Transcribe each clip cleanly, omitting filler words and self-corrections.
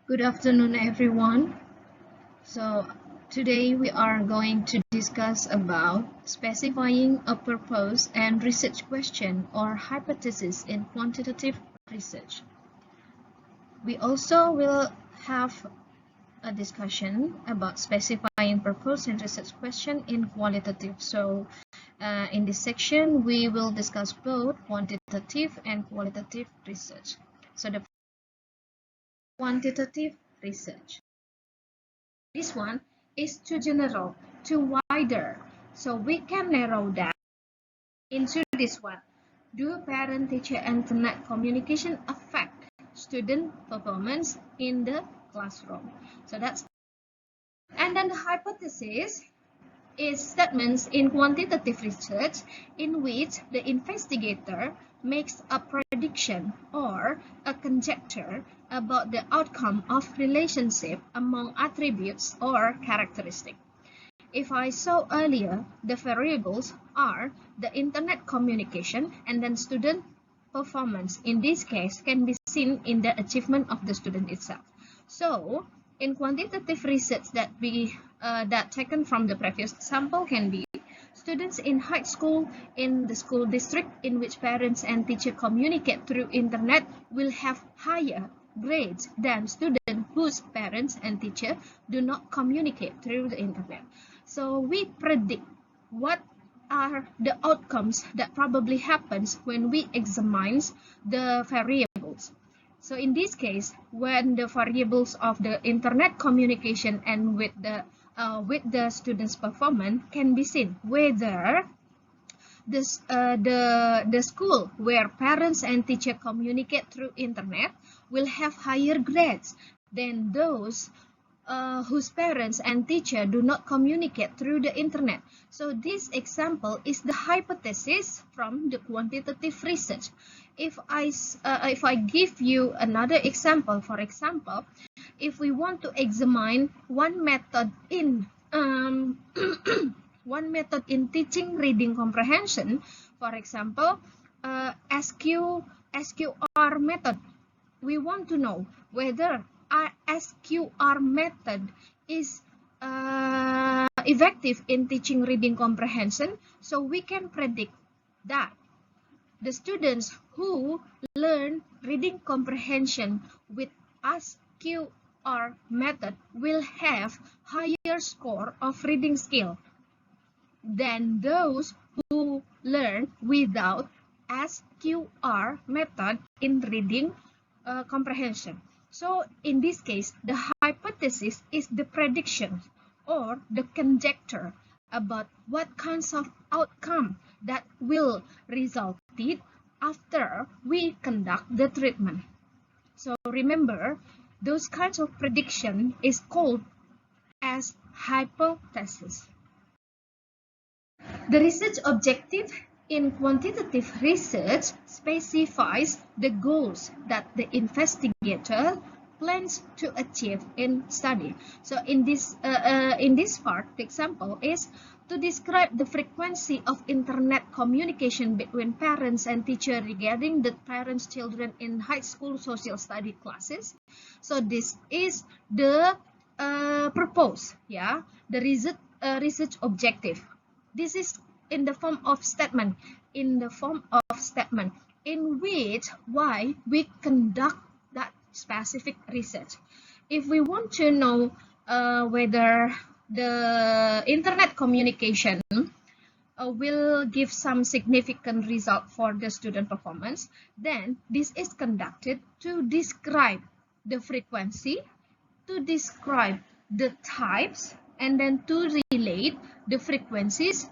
Good afternoon, everyone. So today we are going to discuss about specifying a purpose and research question or hypothesis in quantitative research. We also will have a discussion about specifying purpose and research question in qualitative. So in this section, we will discuss both quantitative and qualitative research. So the quantitative research. This one is too general, too wider, so we can narrow that into this one. Do parent-teacher internet communication affect student performance in the classroom? So that's, and then the hypothesis is statements in quantitative research in which the investigator makes a prediction or a conjecture about the outcome of relationship among attributes or characteristics. If I saw earlier, the variables are the internet communication and then student performance. In this case, can be seen in the achievement of the student itself. So, in quantitative research that taken from the previous example can be students in high school in the school district in which parents and teachers communicate through internet will have higher grades than students whose parents and teachers do not communicate through the internet. So we predict what are the outcomes that probably happens when we examine the variables. So in this case, when the variables of the internet communication and with the students' performance can be seen, whether the school where parents and teachers communicate through internet will have higher grades than those whose parents and teacher do not communicate through the internet. So this example is the hypothesis from the quantitative research. If I give you another example, for example, if we want to examine one method in one method in teaching reading comprehension, for example, SQR method, we want to know whether our SQR method is effective in teaching reading comprehension. So we can predict that the students who learn reading comprehension with SQR method will have higher score of reading skill than those who learn without SQR method in reading comprehension. So in this case, the hypothesis is the prediction or the conjecture about what kinds of outcome that will result after we conduct the treatment. So remember, those kinds of prediction is called as hypothesis. The research objective in quantitative research specifies the goals that the investigator plans to achieve in study. So in this part, the example is to describe the frequency of internet communication between parents and teachers regarding the parents' children in high school social study classes. So this is the purpose, yeah, the research objective. This is in the form of statement, in which why we conduct that specific research. If we want to know whether the internet communication will give some significant result for the student performance, then this is conducted to describe the frequency, to describe the types, and then to relate the frequencies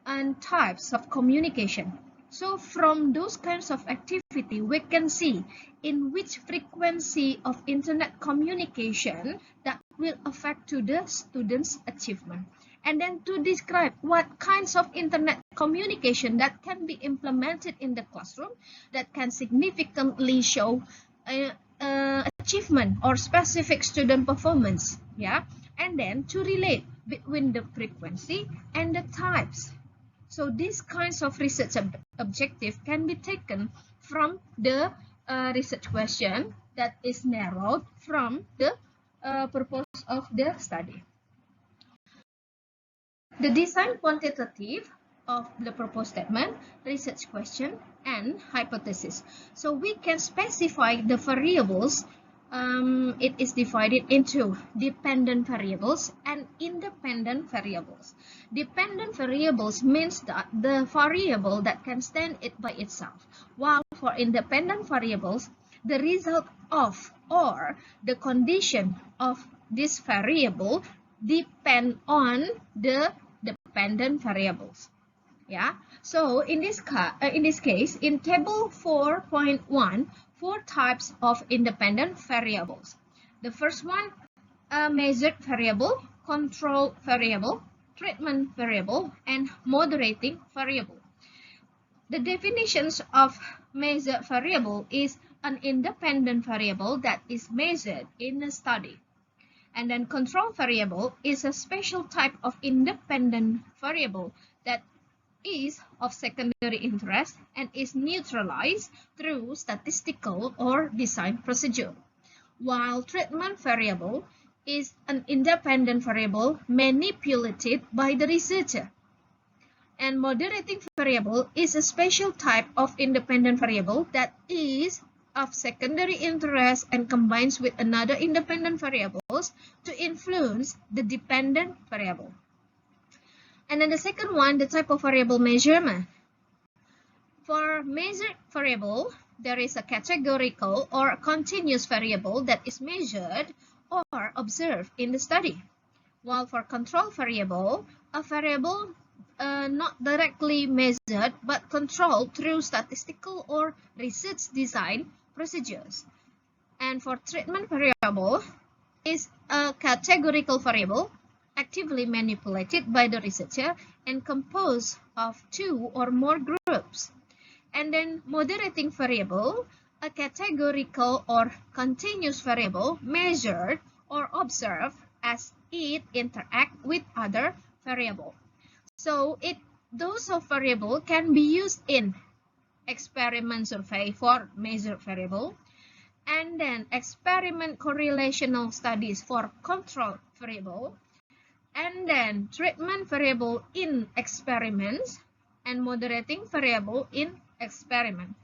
and types of communication. So from those kinds of activity, we can see in which frequency of internet communication that will affect to the student's achievement. And then to describe what kinds of internet communication that can be implemented in the classroom that can significantly show achievement or specific student performance, yeah, and then to relate between the frequency and the types. So these kinds of research objective can be taken from the research question that is narrowed from the purpose of the study. The design quantitative of the proposed statement, research question, and hypothesis. So we can specify the variables. It is divided into dependent variables and independent variables. Dependent variables means that the variable that can stand it by itself, while for independent variables, the result of or the condition of this variable depend on the dependent variables. Yeah, so in this case, in table 4.1, 4 types of independent variables. The first one, a measured variable, control variable, treatment variable, and moderating variable. The definitions of measured variable is an independent variable that is measured in a study. And then control variable is a special type of independent variable that is of secondary interest and is neutralized through statistical or design procedure. While treatment variable is an independent variable manipulated by the researcher. And moderating variable is a special type of independent variable that is of secondary interest and combines with another independent variables to influence the dependent variable. And then the second one, the type of variable measurement. For measured variable, there is a categorical or continuous variable that is measured or observed in the study. While for control variable, a variable not directly measured but controlled through statistical or research design procedures. And for treatment variable is a categorical variable actively manipulated by the researcher and composed of 2 or more groups. And then moderating variable, a categorical or continuous variable measured or observed as it interacts with other variables. So those of variable can be used in experiment survey for measured variable, and then experiment correlational studies for control variable, and then treatment variable in experiments, and moderating variable in experiment.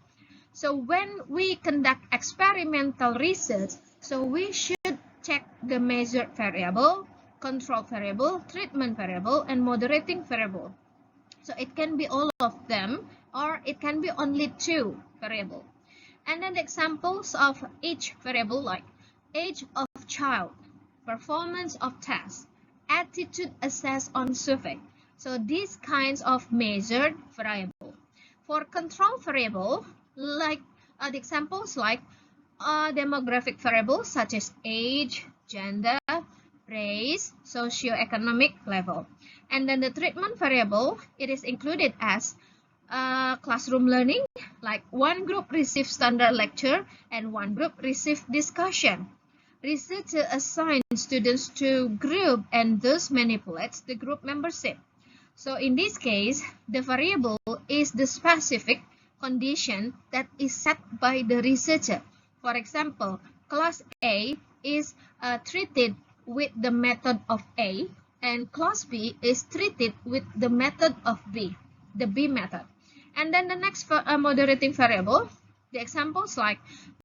So when we conduct experimental research, so we should check the measured variable, control variable, treatment variable, and moderating variable. So it can be all of them, or it can be only 2 variables. And then examples of each variable, like age of child, performance of tests, attitude assessed on survey. So these kinds of measured variable. For control variable, like the examples like demographic variables such as age, gender, race, socioeconomic level. And then the treatment variable, it is included as classroom learning, like one group receives standard lecture and one group receives discussion. Researcher assigns students to group and thus manipulates the group membership. So in this case, the variable is the specific condition that is set by the researcher. For example, class A is treated with the method of A, and class B is treated with the method of B, the B method. And then the next moderating variable, the examples like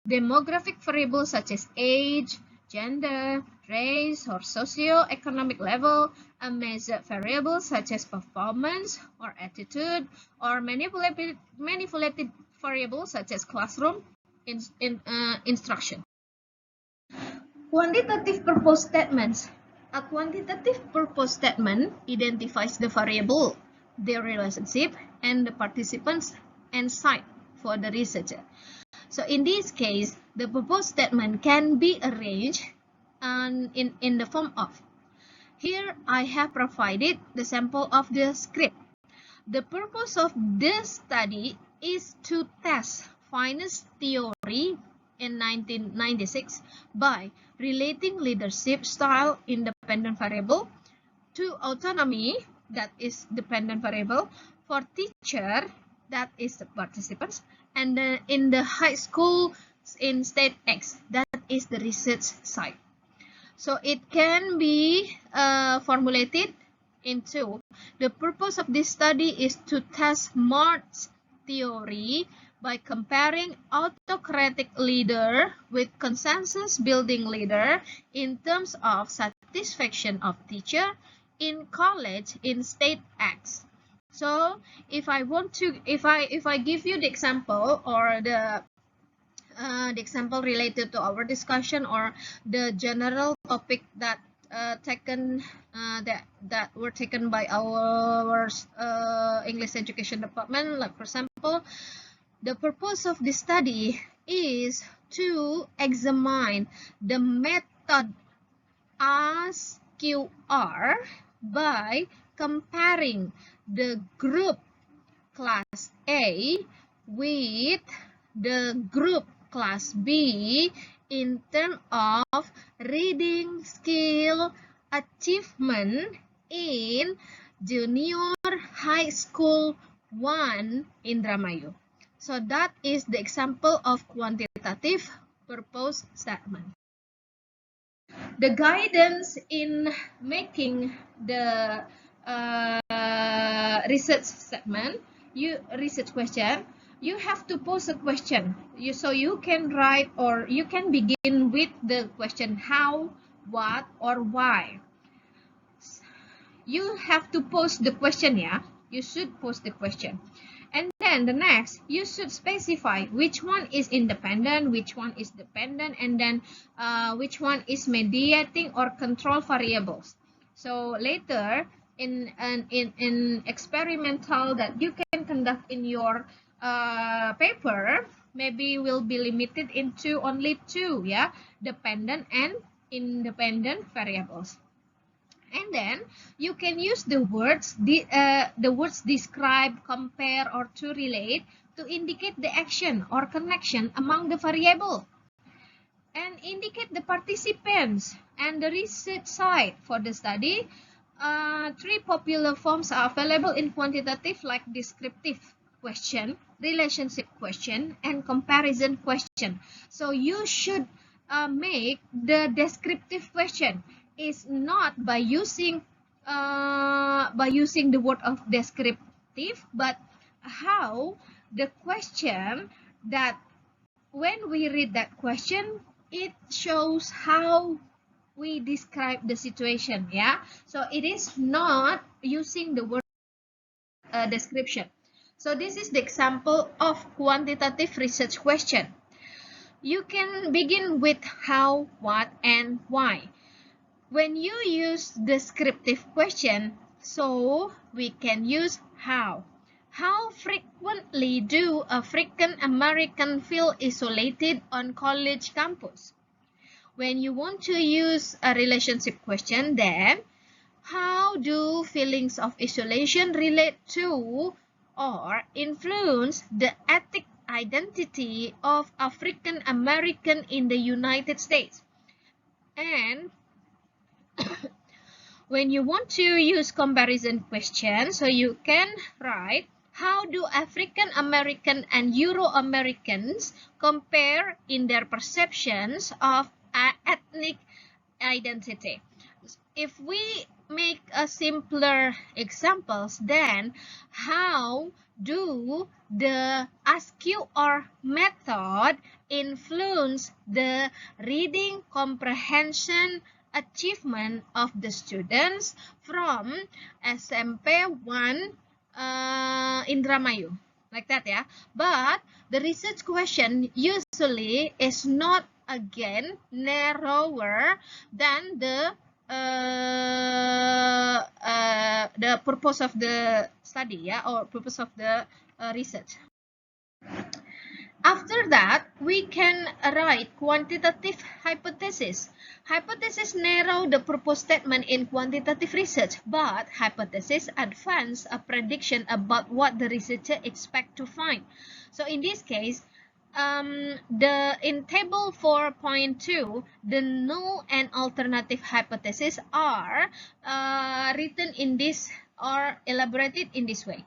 demographic variables such as age, gender, race, or socio-economic level, a measured variable such as performance or attitude, or manipulated variables such as classroom instruction. Quantitative purpose statements. A quantitative purpose statement identifies the variable, their relationship, and the participants and site for the researcher. So in this case, the purpose statement can be arranged in the form of. Here I have provided the sample of the script. The purpose of this study is to test finance theory in 1996 by relating leadership style independent variable to autonomy, that is dependent variable, for teacher, that is the participants, and in the high school in state X, that is the research site. So it can be formulated into, the purpose of this study is to test Marx's theory by comparing autocratic leader with consensus building leader in terms of satisfaction of teacher in college in state X. So if I give you the example, or the example related to our discussion, or the general topic that that were taken by our English education department, like for example, the purpose of this study is to examine the method SQR by comparing the group class A with the group class B in terms of reading skill achievement in junior high school 1 Indramayu. So that is the example of quantitative purpose statement. The guidance in making the research statement, research question, you have to pose a question. So you can write, or you can begin with the question how, what, or why. You have to pose the question, yeah? You should pose the question. And then the next, you should specify which one is independent, which one is dependent, and then which one is mediating or control variables. So later in experimental that you can conduct in your paper, maybe will be limited into only two, yeah, dependent and independent variables. And then you can use the words describe, compare, or to relate to indicate the action or connection among the variable, and indicate the participants and the research site for the study. Three popular forms are available in quantitative, like descriptive question, relationship question, and comparison question. So you should make the descriptive question is not by using the word of descriptive, but how the question, that when we read that question, it shows how we describe the situation, yeah. So it is not using the word description. So this is the example of quantitative research question. You can begin with how, what, and why. When you use descriptive question, so we can use how. How frequently do African American feel isolated on college campus? When you want to use a relationship question, then how do feelings of isolation relate to or influence the ethnic identity of African American in the United States? And when you want to use comparison question, so you can write, how do African American and Euro Americans compare in their perceptions of ethnic identity? If we make a simpler examples, then how do the SQR method influence the reading comprehension achievement of the students from SMP 1 Indramayu, like that, yeah. But the research question usually is not again narrower than the purpose of the study, yeah, or purpose of the research. After that, we can write quantitative hypothesis. Hypothesis narrow the proposed statement in quantitative research, but hypothesis advance a prediction about what the researcher expect to find. So in this case, in table 4.2, the null and alternative hypotheses are written in this, or elaborated in this way.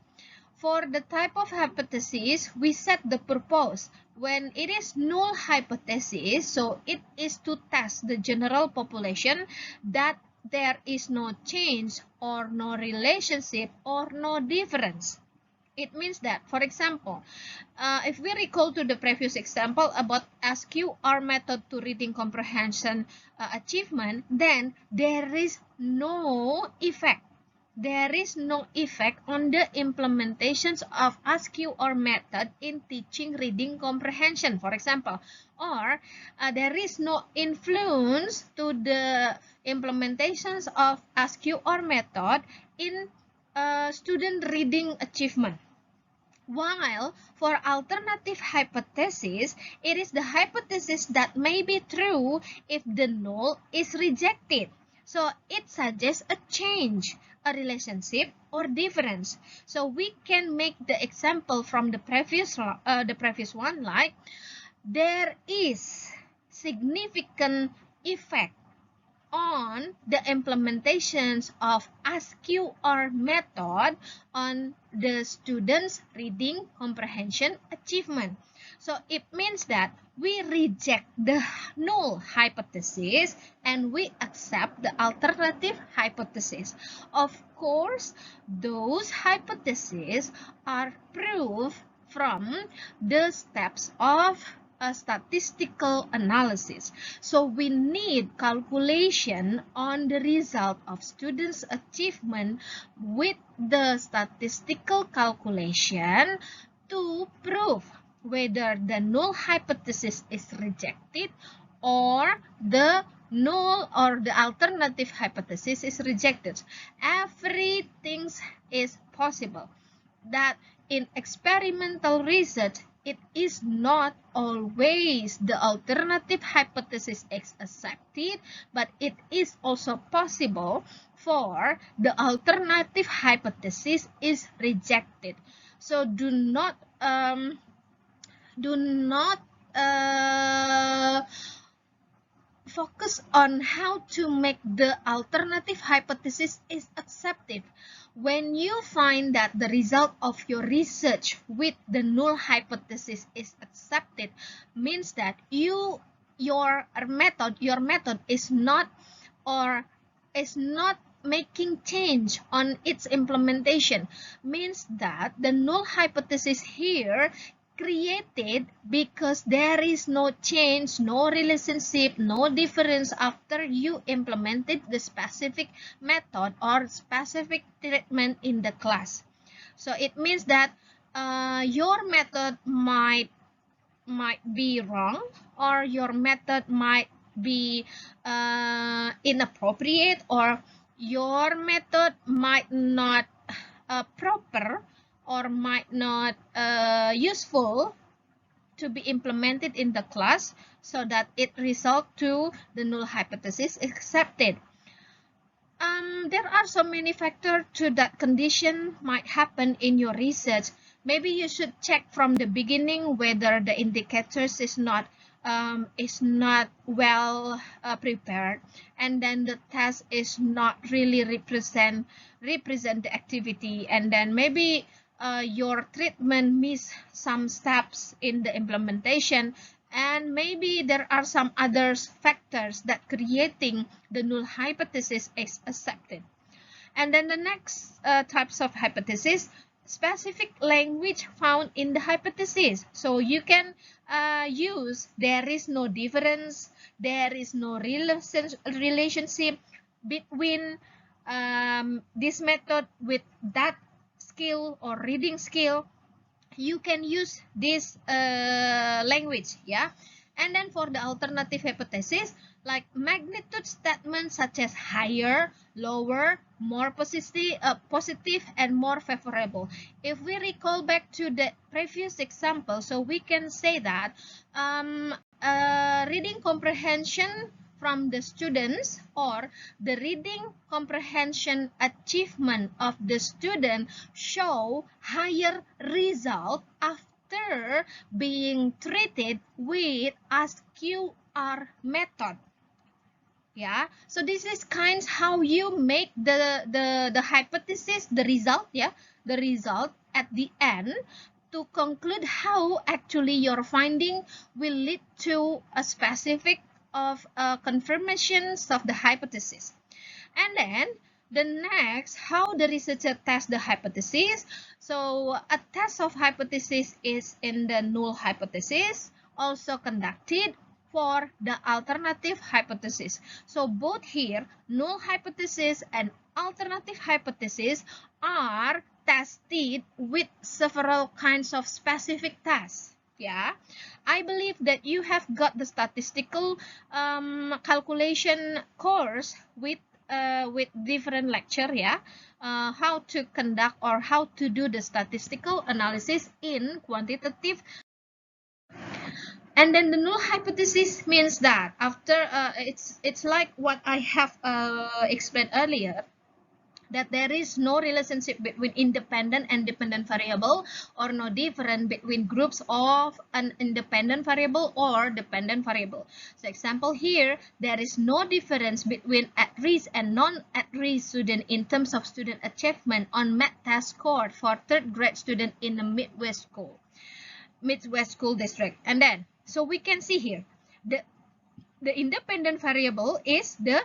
For the type of hypothesis, we set the purpose. When it is null hypothesis, so it is to test the general population that there is no change or no relationship or no difference. It means that, for example, if we recall to the previous example about SQR method to reading comprehension achievement, then there is no effect. There is no effect on the implementations of SQR method in teaching reading comprehension, for example, or there is no influence to the implementations of SQR method in student reading achievement. While for alternative hypothesis, it is the hypothesis that may be true if the null is rejected. So it suggests a change, a relationship, or difference. So we can make the example from the previous one, like there is significant effect on the implementations of SQR method on the students' reading comprehension achievement. So it means that we reject the null hypothesis and we accept the alternative hypothesis. Of course, those hypotheses are proof from the steps of a statistical analysis. So we need calculation on the result of students' achievement with the statistical calculation to prove whether the null hypothesis is rejected or the null or the alternative hypothesis is rejected. Everything is possible. That in experimental research, it is not always the alternative hypothesis is accepted, but it is also possible for the alternative hypothesis is rejected. So do not focus on how to make the alternative hypothesis is accepted. When you find that the result of your research with the null hypothesis is accepted, means that your method is not making change on its implementation, means that the null hypothesis here created because there is no change, no relationship, no difference after you implemented the specific method or specific treatment in the class. So it means that your method might be wrong, or your method might be inappropriate, or your method might not proper or might not useful to be implemented in the class, so that it result to the null hypothesis accepted. There are so many factors to that condition might happen in your research. Maybe you should check from the beginning whether the indicators is not well prepared, and then the test is not really represent the activity, and then maybe your treatment miss some steps in the implementation, and maybe there are some other factors that creating the null hypothesis is accepted. And then the next types of hypothesis, specific language found in the hypothesis. So you can use there is no difference, there is no relationship between this method with that skill or reading skill. You can use this language, yeah. And then for the alternative hypothesis, like magnitude statements such as higher, lower, more positive, and more favorable. If we recall back to the previous example, so we can say that reading comprehension from the students, or the reading comprehension achievement of the student show higher result after being treated with SQR method. Yeah, so this is kind how you make the hypothesis, the result, yeah, the result at the end to conclude how actually your finding will lead to a specific of confirmations of the hypothesis. And then the next, how the researcher tests the hypothesis. So a test of hypothesis is in the null hypothesis, also conducted for the alternative hypothesis. So both here, null hypothesis and alternative hypothesis are tested with several kinds of specific tests. Yeah, I believe that you have got the statistical calculation course with different lecture, yeah, how to conduct or how to do the statistical analysis in quantitative. And then the null hypothesis means that after it's like what I have explained earlier, that there is no relationship between independent and dependent variable, or no difference between groups of an independent variable or dependent variable. So example here, there is no difference between at-risk and non-at-risk student in terms of student achievement on math test score for third grade student in the Midwest school district. And then, so we can see here, the independent variable is the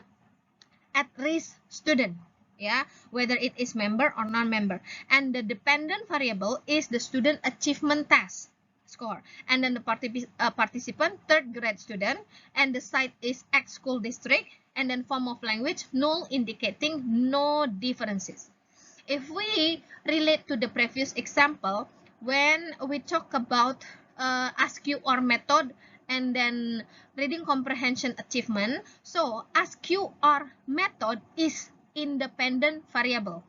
at-risk student, yeah, whether it is member or non-member, and the dependent variable is the student achievement test score, and then the participant third grade student, and the site is X school district, and then form of language null, indicating no differences. If we relate to the previous example, when we talk about SQR method and then reading comprehension achievement, so SQR method is independent variable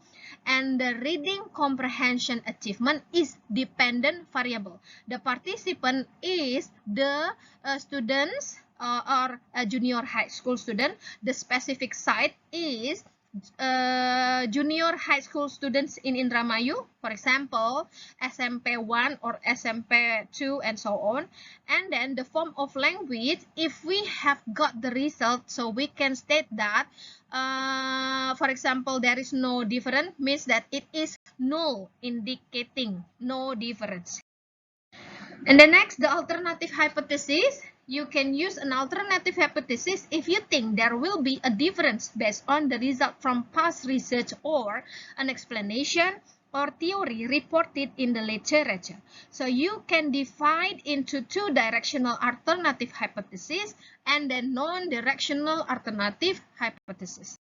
and the reading comprehension achievement is dependent variable. The participant is the students or a junior high school student. The specific site is junior high school students in Indramayu, for example, SMP 1 or SMP 2 and so on. And then the form of language, if we have got the result, so we can state that, for example, there is no difference, means that it is null, indicating no difference. And the next, the alternative hypothesis. You can use an alternative hypothesis if you think there will be a difference based on the result from past research or an explanation or theory reported in the literature. So you can divide into two directional alternative hypothesis and then non-directional alternative hypothesis.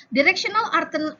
Directional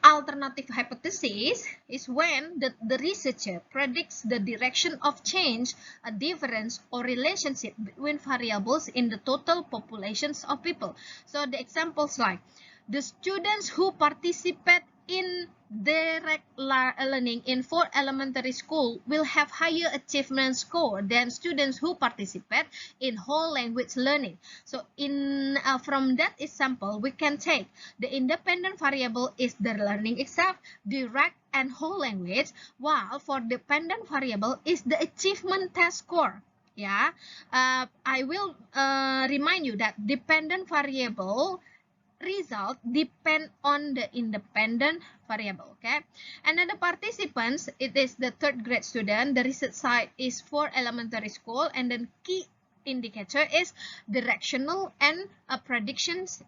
alternative hypothesis is when the researcher predicts the direction of change, a difference, or relationship between variables in the total populations of people. So the examples like the students who participate in direct learning in 4 elementary school will have higher achievement score than students who participate in whole language learning. So in from that example, we can take the independent variable is the learning itself, direct and whole language, while for dependent variable is the achievement test score. Yeah, I will remind you that dependent variable result depend on the independent variable. Okay, and then the participants, it is the third grade student, the research site is for elementary school, and then key indicator is directional and predictions.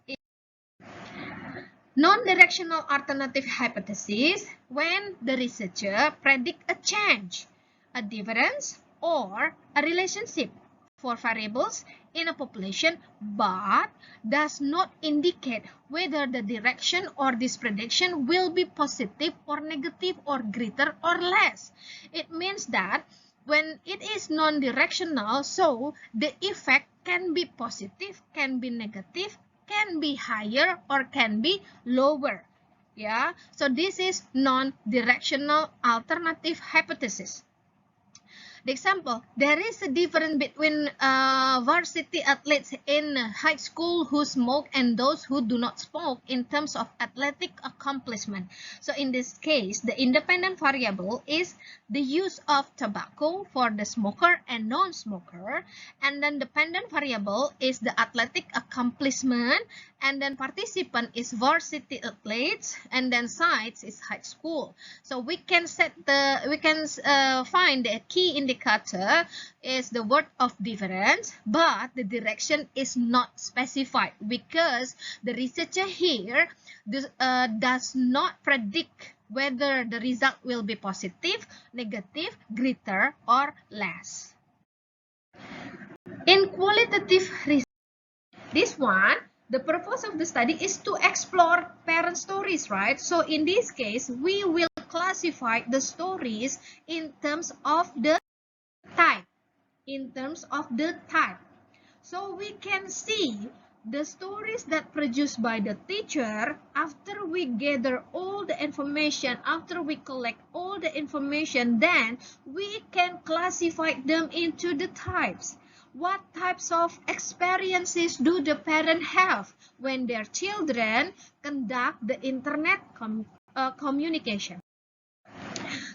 Non-directional alternative hypothesis, when the researcher predict a change, a difference, or a relationship for variables in a population, but does not indicate whether the direction or this prediction will be positive or negative or greater or less. It means that when it is non-directional, so the effect can be positive, can be negative, can be higher, or can be lower. Yeah, so this is non-directional alternative hypothesis. The example, there is a difference between varsity athletes in high school who smoke and those who do not smoke in terms of athletic accomplishment. So in this case, the independent variable is the use of tobacco for the smoker and non-smoker, and then dependent variable is the athletic accomplishment, and then participant is varsity athletes, and then sites is high school. So we can find the key indicator is the word of difference, but the direction is not specified because the researcher here does not predict whether the result will be positive, negative, greater, or less. In qualitative research, this one, the purpose of the study is to explore parent stories, right? So in this case, we will classify the stories in terms of the type. So we can see the stories that produced by the teacher after we gather all the information, after we collect all the information, then we can classify them into the types. What types of experiences do the parents have when their children conduct the internet communication?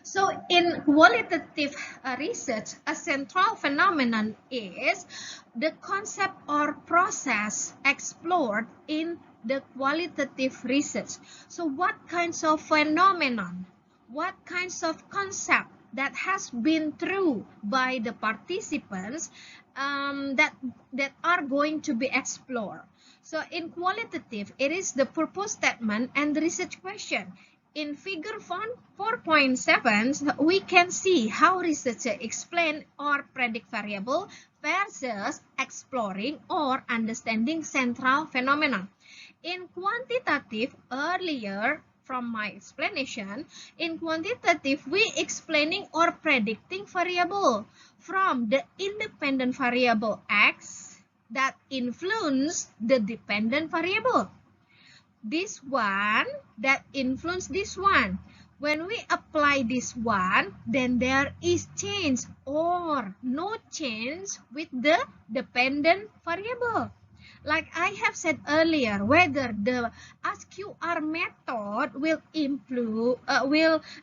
So in qualitative research, a central phenomenon is the concept or process explored in the qualitative research. So what kinds of phenomenon, what kinds of concept that has been through by the participants that are going to be explored. So in qualitative, it is the purpose statement and the research question. In figure 4.7, we can see how researchers explain or predict variable versus exploring or understanding central phenomenon. In quantitative, earlier from my explanation, in quantitative, we explaining or predicting variable from the independent variable X that influence the dependent variable. This one that influence this one. When we apply this one, then there is change or no change with the dependent variable. Like I have said earlier, whether the SQR method will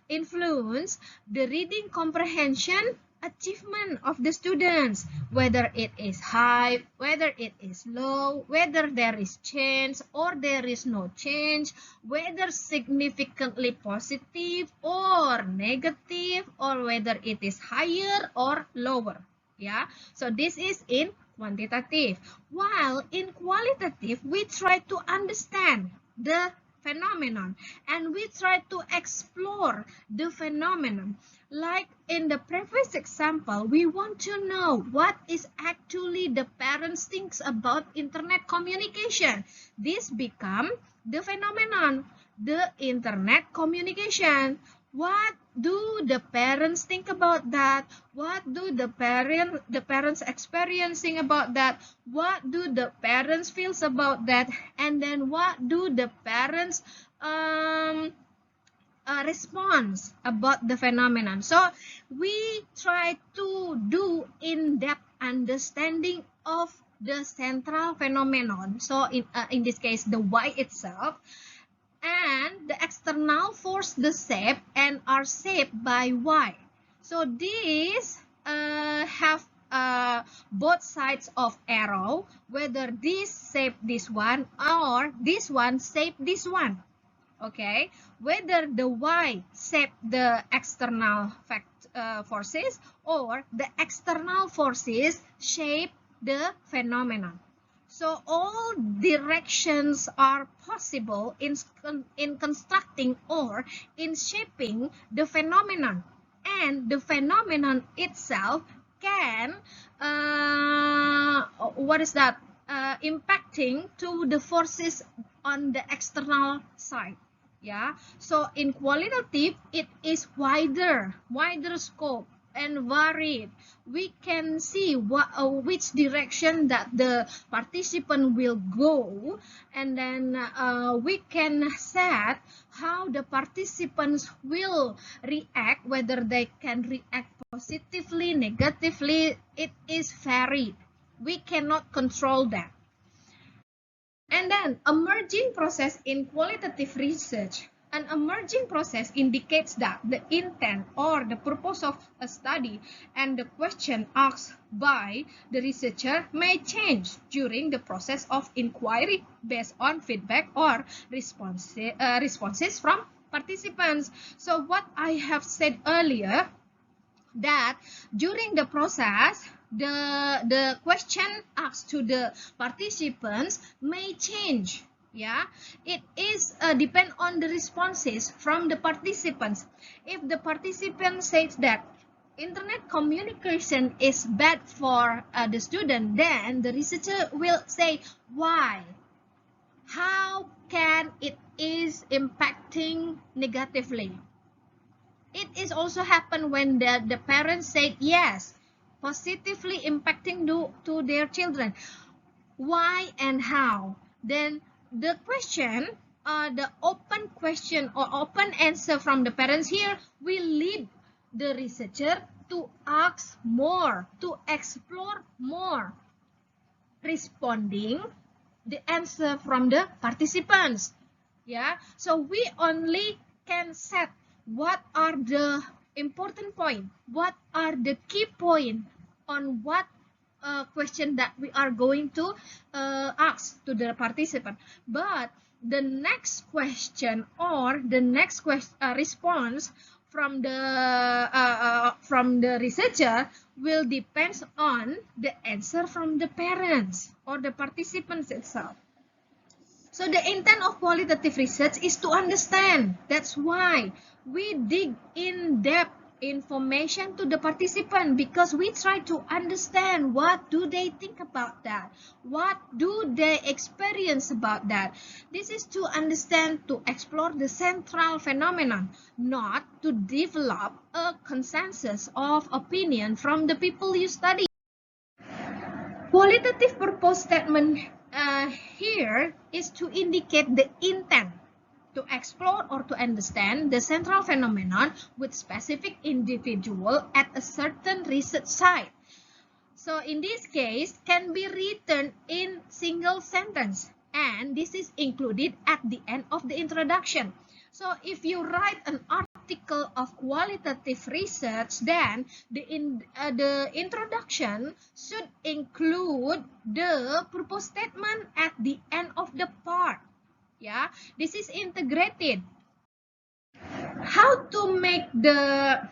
influence the reading comprehension achievement of the students, whether it is high, whether it is low, whether there is change or there is no change, whether significantly positive or negative, or whether it is higher or lower. Yeah, so this is in quantitative. While in qualitative, we try to understand the phenomenon and we try to explore the phenomenon. Like in the previous example, we want to know what is actually the parents thinks about internet communication. This become the phenomenon, the internet communication. What do the parents think about that? What do the parents experiencing about that? What do the parents feels about that? And then what do the parents response about the phenomenon? So we try to do in-depth understanding of the central phenomenon. So in this case, the Y itself, and the external force the shape and are shaped by Y. So these have both sides of arrow, whether this shape this one or this one shape this one. Okay, whether the Y shape the external forces or the external forces shape the phenomenon. So all directions are possible in constructing or in shaping the phenomenon, and the phenomenon itself can impacting to the forces on the external side. Yeah, so in qualitative, it is wider scope and varied. We can see which direction that the participant will go, and then we can set how the participants will react, whether they can react positively, negatively, it is varied. We cannot control that. And then emerging process in qualitative research. An emerging process indicates that the intent or the purpose of a study and the question asked by the researcher may change during the process of inquiry based on feedback or responses from participants. So what I have said earlier, that during the process, the question asked to the participants may change. Yeah, it is depend on the responses from the participants. If the participant says that internet communication is bad for the student, then the researcher will say why, how can it is impacting negatively. It is also happen when the parents say yes, positively impacting to their children. Why and how? Then the question, the open question or open answer from the parents here will lead the researcher to ask more, to explore more, responding the answer from the participants. Yeah, so we only can set what are the important point, what are the key point on what question that we are going to ask to the participant. But the next question or the next response from the researcher will depend on the answer from the parents or the participants itself. So the intent of qualitative research is to understand. That's why we dig in depth information to the participant, because we try to understand what do they think about that, what do they experience about that. This is to understand, to explore the central phenomenon, not to develop a consensus of opinion from the people you study. Qualitative purpose statement here is to indicate the intent to explore or to understand the central phenomenon with specific individual at a certain research site. So in this case, can be written in single sentence, and this is included at the end of the introduction. So if you write an article of qualitative research, then the introduction should include the purpose statement at the end of the part. Yeah, this is integrated. How to make the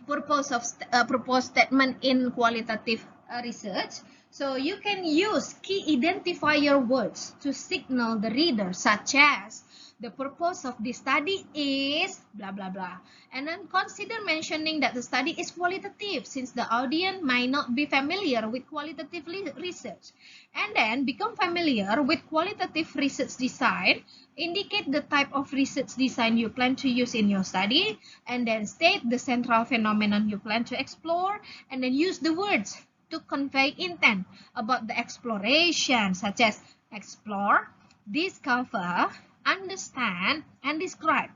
purpose of proposed statement in qualitative research? So you can use key identifier words to signal the reader, such as the purpose of this study is blah blah blah, and then consider mentioning that the study is qualitative since the audience might not be familiar with qualitative research, and then become familiar with qualitative research design. Indicate the type of research design you plan to use in your study, and then state the central phenomenon you plan to explore, and then use the words to convey intent about the exploration, such as explore, discover, understand, and describe.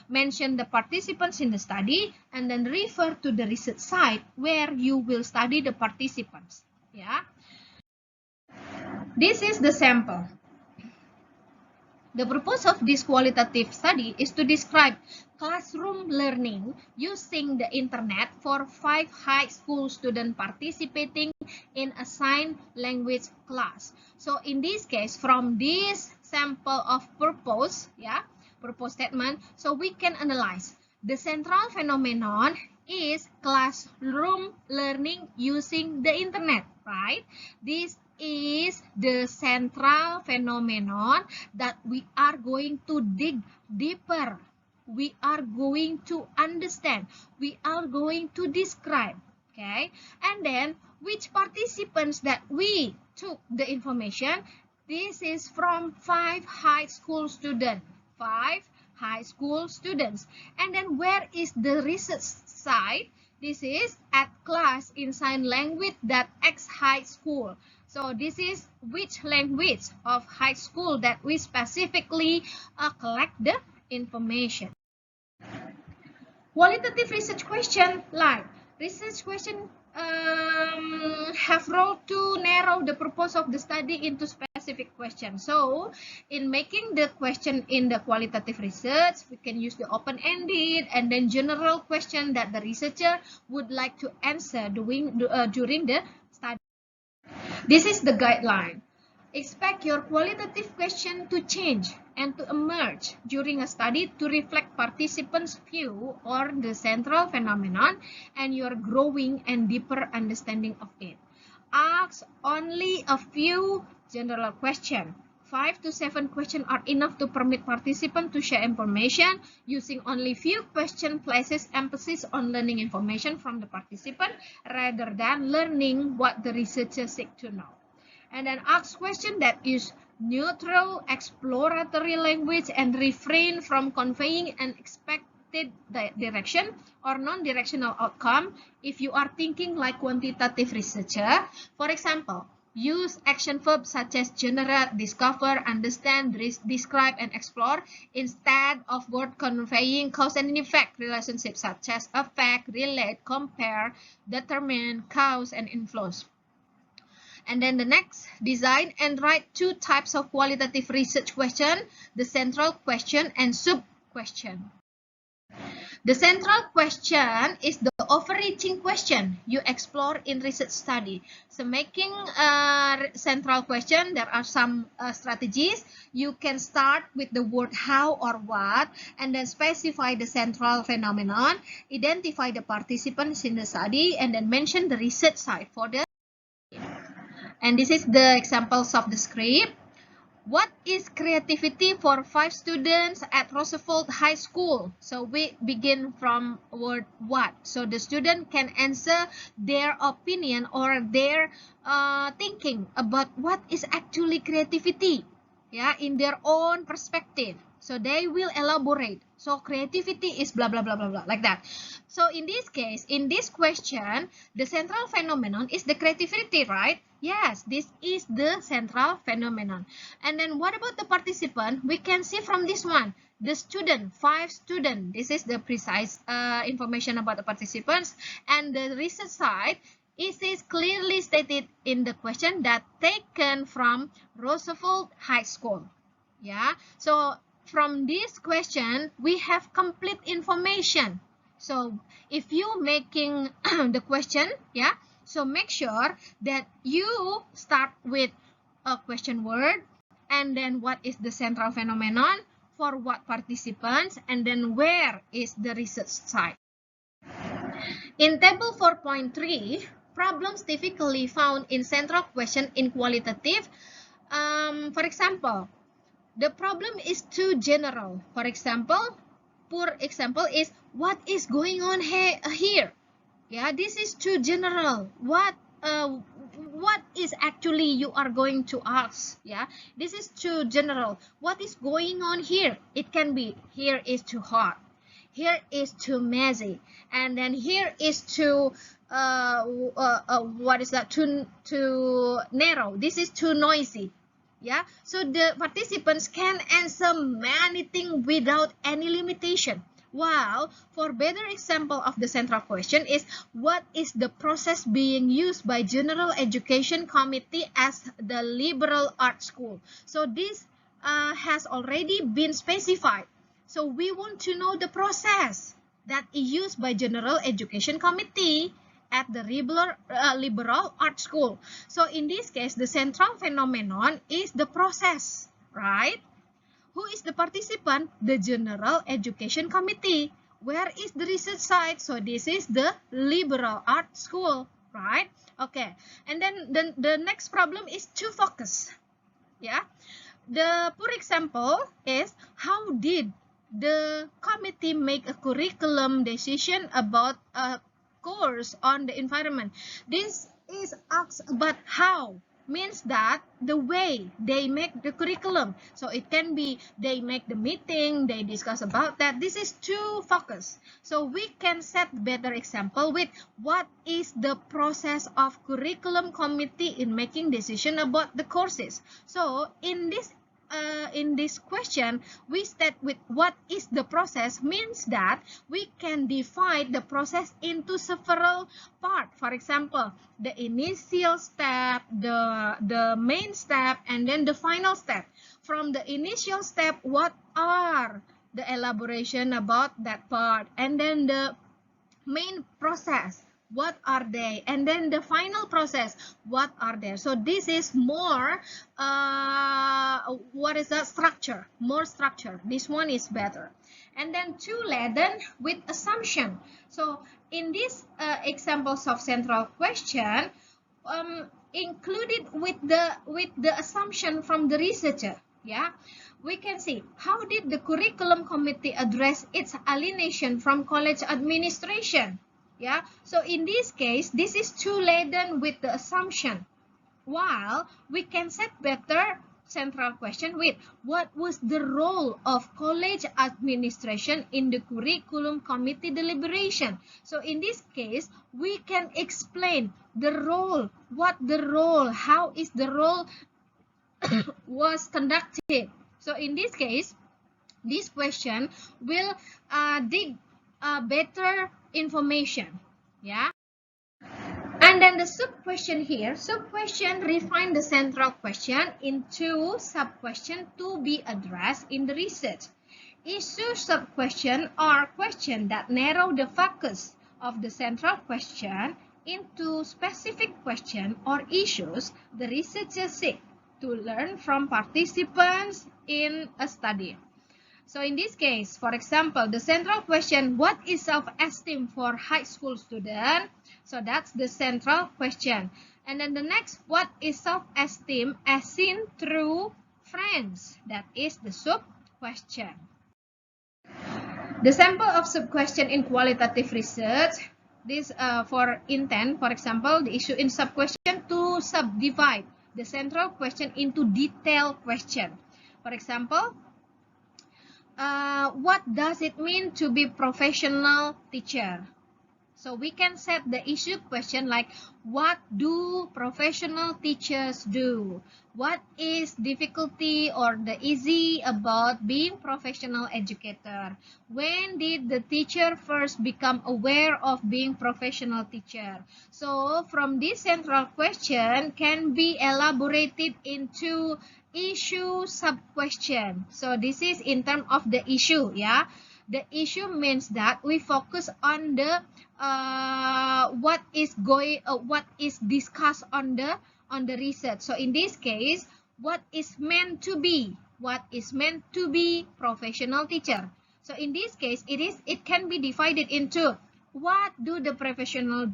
Mention the participants in the study, and then refer to the research site where you will study the participants. Yeah. This is the sample. The purpose of this qualitative study is to describe classroom learning using the internet for 5 high school students participating in a sign language class. So in this case, from this sample of purpose, purpose statement, so we can analyze the central phenomenon is classroom learning using the internet, right? This is the central phenomenon that we are going to dig deeper. We are going to understand. We are going to describe. Okay, and then which participants that we took the information. This is from 5 high school students. 5 high school students. And then where is the research site? This is at class in sign language that X high school. So this is which language of high school that we specifically collect the information. Qualitative research question like, Research question have role to narrow the purpose of the study into specific questions. So, in making the question in the qualitative research, we can use the open-ended and then general question that the researcher would like to answer during the study. This is the guideline. Expect your qualitative question to change and to emerge during a study to reflect participants' view on the central phenomenon and your growing and deeper understanding of it. Ask only a few general questions. 5 to 7 questions are enough to permit participants to share information. Using only few questions places emphasis on learning information from the participant rather than learning what the researcher seeks to know. And then ask questions that use neutral, exploratory language and refrain from conveying an expected direction or non-directional outcome if you are thinking like quantitative researcher. For example, use action verbs such as generate, discover, understand, describe, and explore instead of word conveying cause and effect relationships such as affect, relate, compare, determine, cause, and influence. And then the next, design and write two types of qualitative research question, the central question and sub-question. The central question is the overreaching question you explore in research study. So making a central question, there are some strategies. You can start with the word how or what, and then specify the central phenomenon, identify the participants in the study, and then mention the research site for the. And this is the examples of the script. What is creativity for 5 students at Roosevelt High School? So we begin from word what. So the student can answer their opinion or their thinking about what is actually creativity, yeah, in their own perspective. So they will elaborate. So creativity is blah, blah, blah, blah, blah, like that. So in this case, in this question, the central phenomenon is the creativity, right? Yes, this is the central phenomenon. And then what about the participant? We can see from this one, the student, 5 students. This is the precise information about the participants. And the research site, it is clearly stated in the question that taken from Roosevelt High School. Yeah, so from this question, we have complete information. So if you making the question, yeah, so make sure that you start with a question word, and then what is the central phenomenon, for what participants, and then where is the research site. In table 4.3, problems typically found in central question in qualitative. For example, the problem is too general. For example, poor example is what is going on here. Yeah, this is too general. What is actually you are going to ask? Yeah, this is too general. What is going on here? It can be here is too hot, here is too messy, and then here is too what is that? Too narrow. This is too noisy. Yeah, so the participants can answer many things without any limitation. While for better example of the central question is what is the process being used by General Education Committee as the liberal arts school. So this has already been specified. So we want to know the process that is used by General Education Committee at the liberal art school. So in this case, the central phenomenon is the process, right? Who is the participant? The General Education Committee. Where is the research site? So this is the liberal art school, right? Okay, and then the next problem is to focus. Yeah, the poor example is how did the committee make a curriculum decision about a course on the environment. This is asked about how, means that the way they make the curriculum. So it can be they make the meeting, they discuss about that. This is too focused. So we can set better example with what is the process of curriculum committee in making decision about the courses. So in this question, we state with what is the process means that we can divide the process into several parts. For example, the initial step, the main step, and then the final step. From the initial step, what are the elaboration about that part, and then the main process, what are they, and then the final process, what are there. So this is more what is the structure, more structure. This one is better. And then two laden with assumption. So in these examples of central question, included with the assumption from the researcher. Yeah, we can see how did the curriculum committee address its alienation from college administration. Yeah, so in this case, this is too laden with the assumption, while we can set better central question with what was the role of college administration in the curriculum committee deliberation. So in this case, we can explain the role, what the role, how is the role was conducted. So in this case, this question will dig better information. Yeah. And then the sub-question here, sub-question refine the central question into sub-question to be addressed in the research. Issue sub-question are questions that narrow the focus of the central question into specific question or issues the researchers seek to learn from participants in a study. So in this case, for example, the central question, what is self-esteem for high school student? So that's the central question. And then the next, what is self-esteem as seen through friends? That is the sub-question. The sample of sub-question in qualitative research, this for intent, for example, the issue in sub-question to subdivide the central question into detailed question. For example, what does it mean to be professional teacher? So we can set the issue question like, what do professional teachers do? What is difficulty or the easy about being professional educator? When did the teacher first become aware of being professional teacher? So from this central question can be elaborated into issue sub-question. So this is in terms of the issue, yeah. The issue means that we focus on the what is discussed on the research. So in this case, what is meant to be professional teacher. So in this case, it can be divided into what do the professional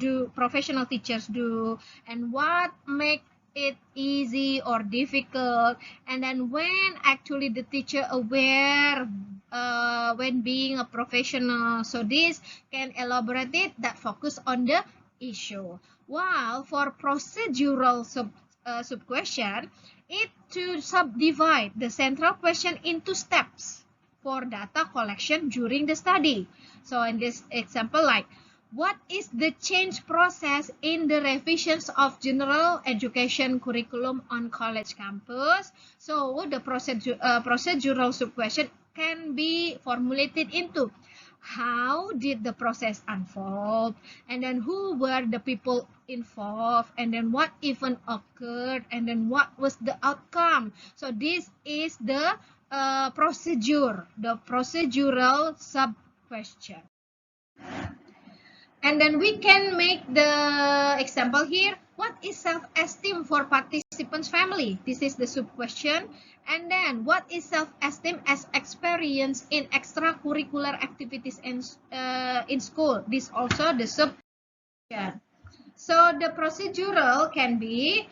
teachers do, and what make it easy or difficult, and then when actually the teacher aware when being a professional. So this can elaborate it that focus on the issue. While for procedural sub-question, it to subdivide the central question into steps for data collection during the study. So in this example, like, what is the change process in the revisions of general education curriculum on college campus? So the procedural sub-question can be formulated into how did the process unfold, and then who were the people involved, and then what event occurred, and then what was the outcome. So this is the procedure, the procedural sub-question. And then we can make the example here. What is self-esteem for participants' family? This is the sub-question. And then what is self-esteem as experience in extracurricular activities in school? This also the sub-question. So the procedural can be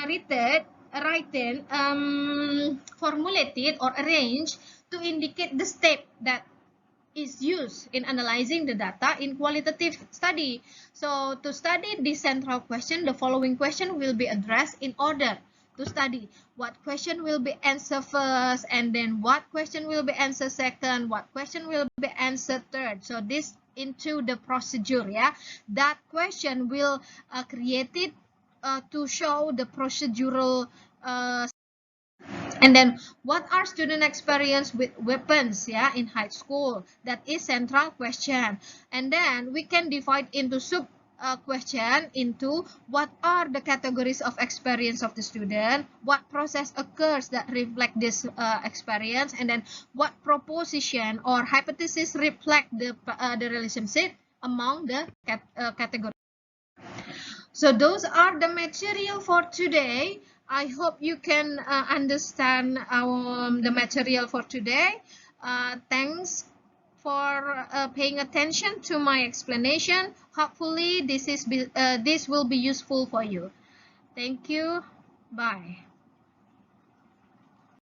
written, formulated or arranged to indicate the step that is used in analyzing the data in qualitative study. So to study this central question, the following question will be addressed in order to study. What question will be answered first, and then what question will be answered second, what question will be answered third. So this into the procedure, yeah. That question will created to show the procedural And then what are student experience with weapons, yeah, in high school? That is central question. And then we can divide into sub question into what are the categories of experience of the student, what process occurs that reflect this experience, and then what proposition or hypothesis reflect the relationship among the categories. So those are the material for today. I hope you can understand the material for today. Thanks for paying attention to my explanation. Hopefully this will be useful for you. Thank you. Bye.